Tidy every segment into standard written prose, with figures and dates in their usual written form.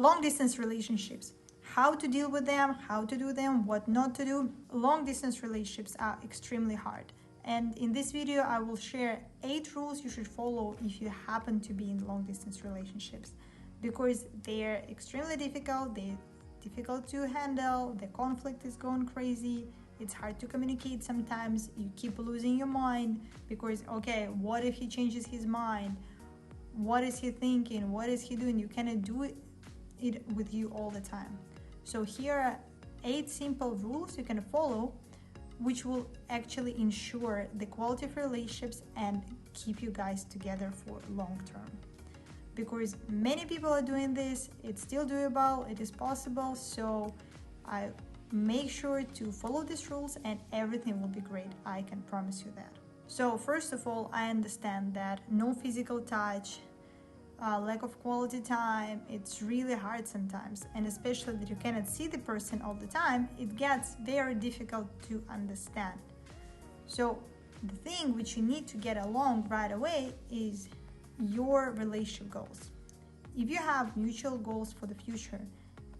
long distance relationships, how to deal with them, how to do them, what not to do. Long distance relationships are extremely hard. And in this video, I will share 8 rules you should follow if you happen to be in long distance relationships, because they're extremely difficult. They're difficult to handle. The conflict is going crazy. It's hard to communicate sometimes. You keep losing your mind because, okay, what if he changes his mind? What is he thinking? What is he doing? You cannot do it with you all the time. So here are 8 simple rules you can follow, which will actually ensure the quality of relationships and keep you guys together for long term. Because many people are doing this, it's still doable, it is possible. So I make sure to follow these rules and everything will be great. I can promise you that. So first of all, I understand that no physical touch, lack of quality time, it's really hard sometimes, and especially that you cannot see the person all the time, it gets very difficult to understand. So the thing which you need to get along right away is your relationship goals. If you have mutual goals for the future,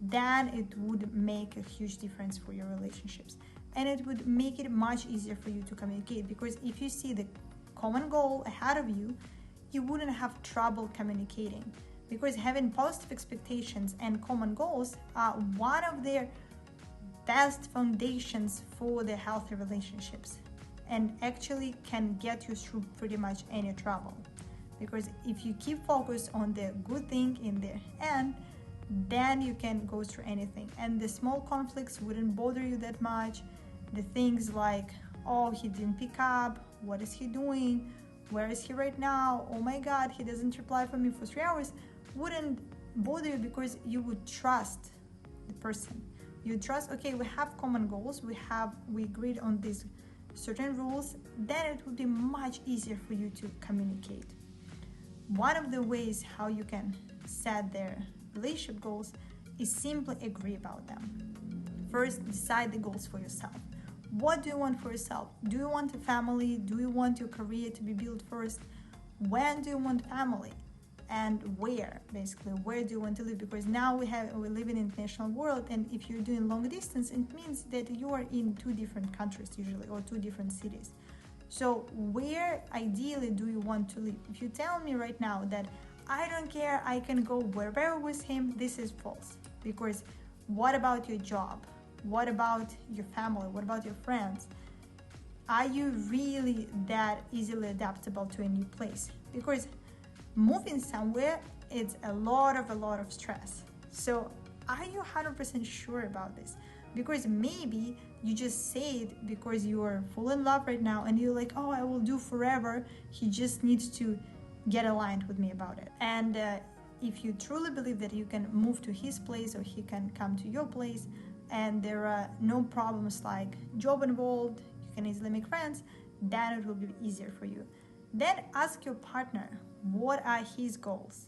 then it would make a huge difference for your relationships, and it would make it much easier for you to communicate, because if you see the common goal ahead of you, you wouldn't have trouble communicating, because having positive expectations and common goals are one of the best foundations for the healthy relationships, and actually can get you through pretty much any trouble. Because if you keep focused on the good thing in the end, then you can go through anything, and the small conflicts wouldn't bother you that much. The things like, oh, he didn't pick up, what is he doing, where is he right now, oh my god, he doesn't reply for me for 3 hours, wouldn't bother you, because you would trust the person. You trust, okay, we have common goals, we agreed on these certain rules, then it would be much easier for you to communicate. One of the ways how you can set their relationship goals is simply agree about them. First, decide the goals for yourself. What do you want for yourself? Do you want a family? Do you want your career to be built first? When do you want family? And where, basically, where do you want to live? Because now we live in an international world, and if you're doing long distance, it means that you are in 2 different countries usually, or 2 different cities. So where ideally do you want to live? If you tell me right now that I don't care, I can go wherever with him, this is false. Because what about your job? What about your family? What about your friends? Are you really that easily adaptable to a new place? Because moving somewhere, it's a lot of stress. So are you 100% sure about this? Because maybe you just say it because you are full in love right now and you're like, oh, I will do forever. He just needs to get aligned with me about it. And if you truly believe that you can move to his place or he can come to your place, and there are no problems like job involved, you can easily make friends, then it will be easier for you. Then ask your partner, what are his goals?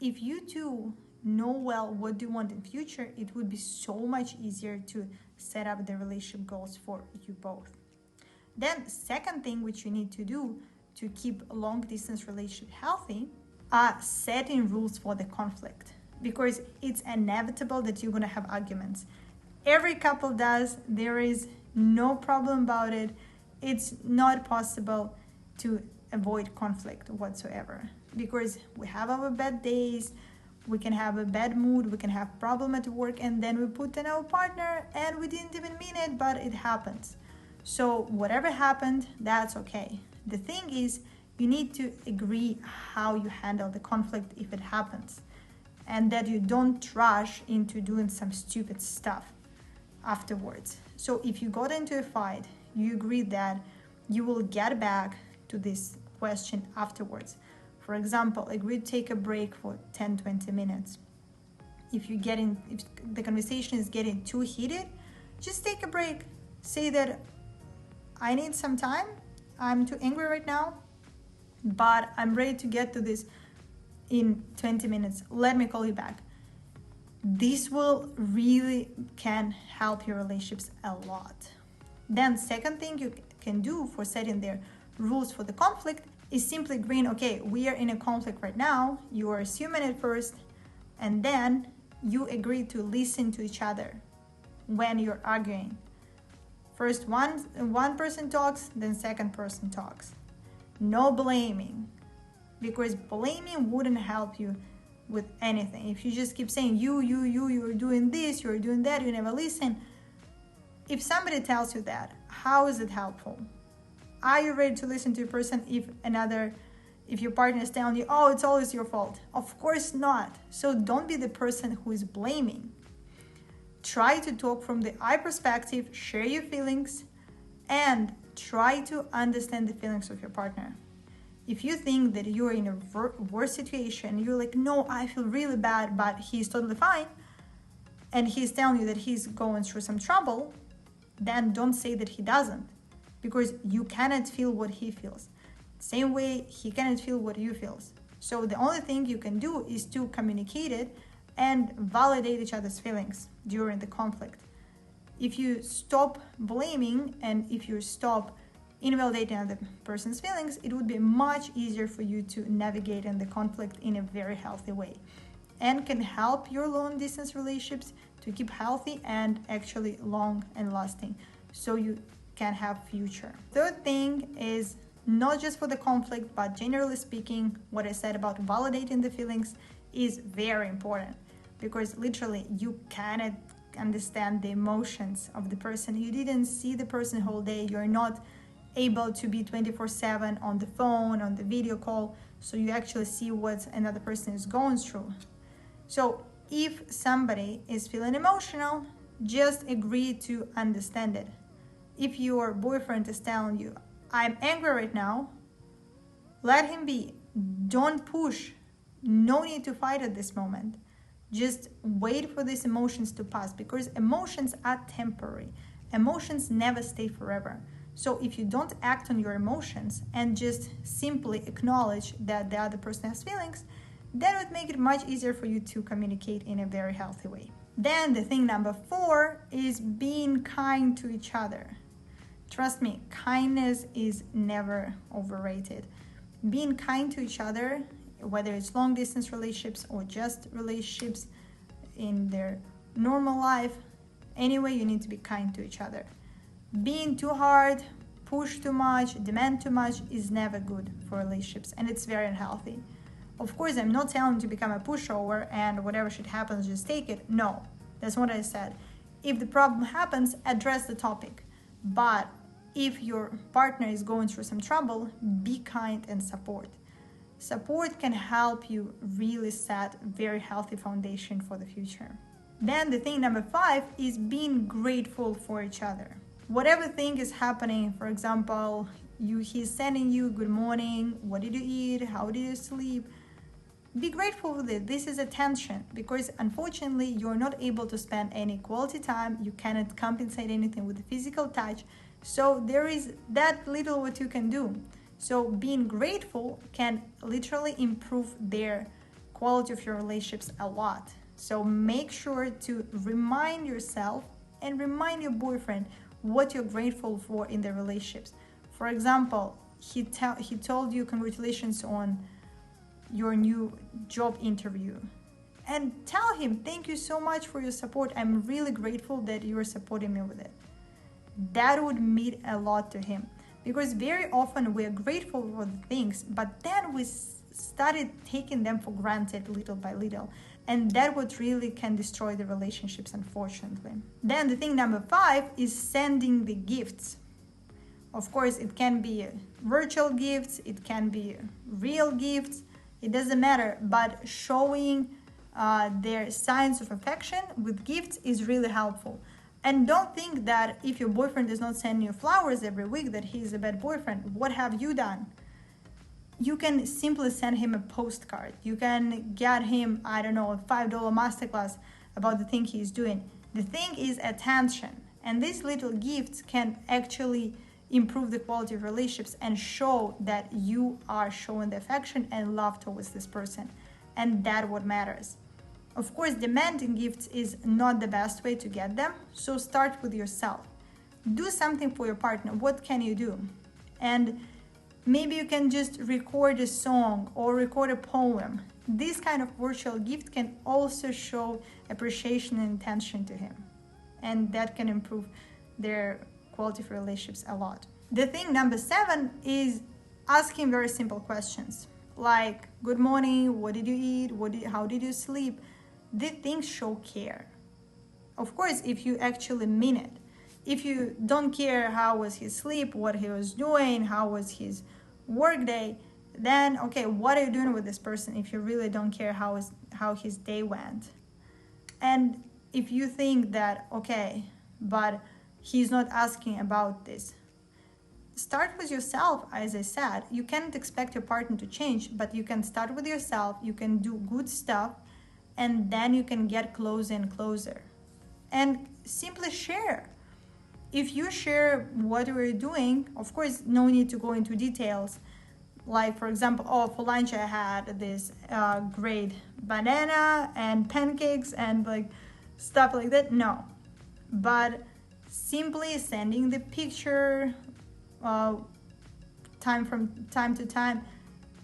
If you two know well what do you want in future, it would be so much easier to set up the relationship goals for you both. Then second thing which you need to do to keep a long distance relationship healthy are setting rules for the conflict, because it's inevitable that you're going to have arguments. Every couple does. There is no problem about it. It's not possible to avoid conflict whatsoever, because we have our bad days, we can have a bad mood, we can have problem at work, and then we put in our partner and we didn't even mean it, but it happens. So whatever happened, that's okay. The thing is, you need to agree how you handle the conflict if it happens, and that you don't rush into doing some stupid stuff afterwards. So if you got into a fight, you agree that you will get back to this question afterwards. For example, agree to take a break for 10-20 minutes. If the conversation is getting too heated, just take a break. Say that I need some time, I'm too angry right now, but I'm ready to get to this in 20 minutes. Let me call you back. This will really can help your relationships a lot. Then second thing you can do for setting their rules for the conflict is simply agreeing, okay, we are in a conflict right now. You are assuming it first, and then you agree to listen to each other when you're arguing. First one person talks, then second person talks. No blaming, because blaming wouldn't help you with anything. If you just keep saying you're doing this, you're doing that, you never listen. If somebody tells you that, how is it helpful? Are you ready to listen to a person if your partner is telling you, oh, it's always your fault? Of course not. So don't be the person who is blaming. Try to talk from the I perspective, share your feelings, and try to understand the feelings of your partner. If you think that you're in a worse situation, you're like, no, I feel really bad, but he's totally fine, and he's telling you that he's going through some trouble, then don't say that he doesn't, because you cannot feel what he feels. Same way, he cannot feel what you feel. So the only thing you can do is to communicate it and validate each other's feelings during the conflict. If you stop blaming and if you stop invalidating other person's feelings, it would be much easier for you to navigate in the conflict in a very healthy way, and can help your long distance relationships to keep healthy and actually long and lasting, so you can have future. Third thing is, not just for the conflict, but generally speaking, what I said about validating the feelings is very important, because literally you cannot understand the emotions of the person. You didn't see the person whole day. You're not able to be 24/7 on the phone, on the video call, so you actually see what another person is going through. So if somebody is feeling emotional, just agree to understand it. If your boyfriend is telling you, I'm angry right now, let him be. Don't push. No need to fight at this moment. Just wait for these emotions to pass, because emotions are temporary. Emotions never stay forever. So if you don't act on your emotions and just simply acknowledge that the other person has feelings, that would make it much easier for you to communicate in a very healthy way. Then the thing number 4 is being kind to each other. Trust me, kindness is never overrated. Being kind to each other, whether it's long distance relationships or just relationships in their normal life, anyway, you need to be kind to each other. Being too hard, push too much, demand too much is never good for relationships, and it's very unhealthy. Of course, I'm not telling you to become a pushover and whatever shit happens, just take it. No, that's what I said. If the problem happens, address the topic. But if your partner is going through some trouble, be kind and support. Support can help you really set a very healthy foundation for the future. Then the thing number 5 is being grateful for each other. Whatever thing is happening, for example, he's sending you good morning, what did you eat, how did you sleep? Be grateful for it. This is attention, because unfortunately you're not able to spend any quality time. You cannot compensate anything with the physical touch. So there is that little what you can do. So being grateful can literally improve their quality of your relationships a lot. So make sure to remind yourself and remind your boyfriend what you're grateful for in the relationships. For example, he told you congratulations on your new job interview, and tell him, thank you so much for your support. I'm really grateful that you're supporting me with it. That would mean a lot to him, because very often we're grateful for the things, but then we started taking them for granted little by little, and that what really can destroy the relationships, unfortunately. Then the thing number 5 is sending the gifts. Of course, it can be virtual gifts, it can be real gifts, it doesn't matter, but showing their signs of affection with gifts is really helpful. And don't think that if your boyfriend is not sending you flowers every week that he's a bad boyfriend. What have you done? You can simply send him a postcard. You can get him, I don't know, a $5 masterclass about the thing he's doing. The thing is attention. And these little gifts can actually improve the quality of relationships and show that you are showing the affection and love towards this person. And that's what matters. Of course, demanding gifts is not the best way to get them, so start with yourself. Do something for your partner. What can you do? And Maybe you can just record a song or record a poem. This kind of virtual gift can also show appreciation and attention to him, and that can improve their quality of relationships a lot. The thing number 7 is asking very simple questions like, good morning, what did you eat, how did you sleep? These things show care. Of course, if you actually mean it. If you don't care how was his sleep, what he was doing, how was his work day, then okay, what are you doing with this person if you really don't care how his day went? And if you think that, okay, but he's not asking about this, start with yourself. As I said, you can't expect your partner to change, but you can start with yourself, you can do good stuff, and then you can get closer and closer. And simply share. If you share what you're doing, of course, no need to go into details. Like, for example, for lunch I had this great banana and pancakes and like stuff like that. No. But simply sending the picture from time to time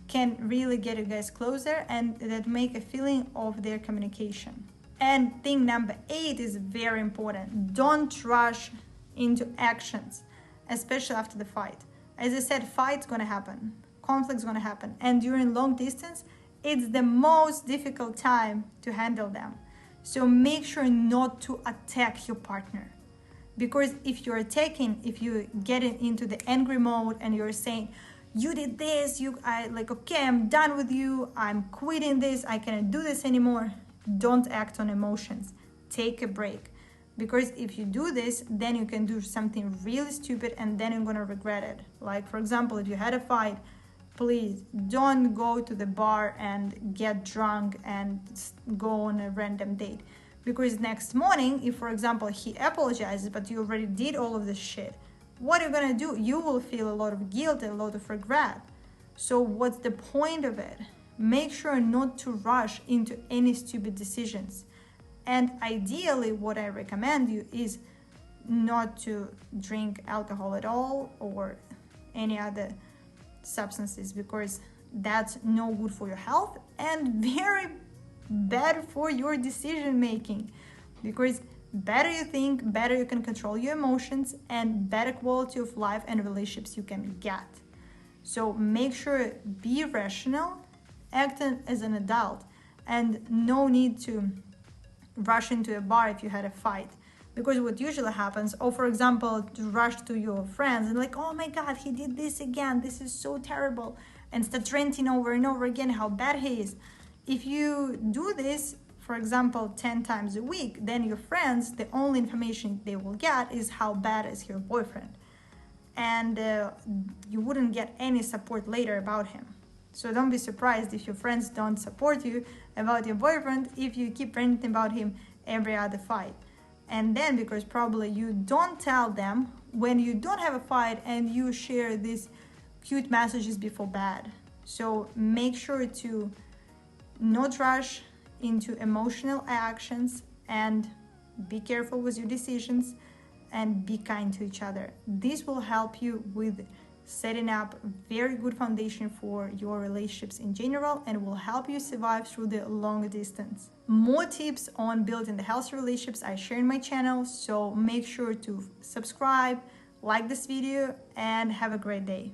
can really get you guys closer, and that make a feeling of their communication. And thing number 8 is very important. Don't rush into actions, especially after the fight. As I said, fight's gonna happen, conflict's gonna happen, and during long distance, it's the most difficult time to handle them. So make sure not to attack your partner. Because if you're attacking, if you get into the angry mode and you're saying, you did this, okay, I'm done with you, I'm quitting this, I cannot do this anymore. Don't act on emotions. Take a break. Because if you do this, then you can do something really stupid and then you're gonna regret it. Like, for example, if you had a fight, please don't go to the bar and get drunk and go on a random date. Because next morning, if, for example, he apologizes, but you already did all of this shit, what are you gonna do? You will feel a lot of guilt, a lot of regret. So what's the point of it? Make sure not to rush into any stupid decisions. And ideally, what I recommend you is not to drink alcohol at all or any other substances, because that's no good for your health and very bad for your decision making. Because better you think, better you can control your emotions, and better quality of life and relationships you can get. So make sure, be rational, act as an adult, and no need to rush into a bar if you had a fight. Because what usually happens, for example, to rush to your friends and like, oh my God, he did this again, this is so terrible, and start ranting over and over again how bad he is. If you do this, for example, 10 times a week, then your friends, the only information they will get is how bad is your boyfriend. And you wouldn't get any support later about him. So don't be surprised if your friends don't support you about your boyfriend if you keep ranting about him every other fight. And then, because probably you don't tell them when you don't have a fight and you share these cute messages before bed. So make sure to not rush into emotional actions and be careful with your decisions and be kind to each other. This will help you with setting up a very good foundation for your relationships in general and will help you survive through the long distance. More tips on building the healthy relationships I share in my channel, so make sure to subscribe, like this video, and have a great day.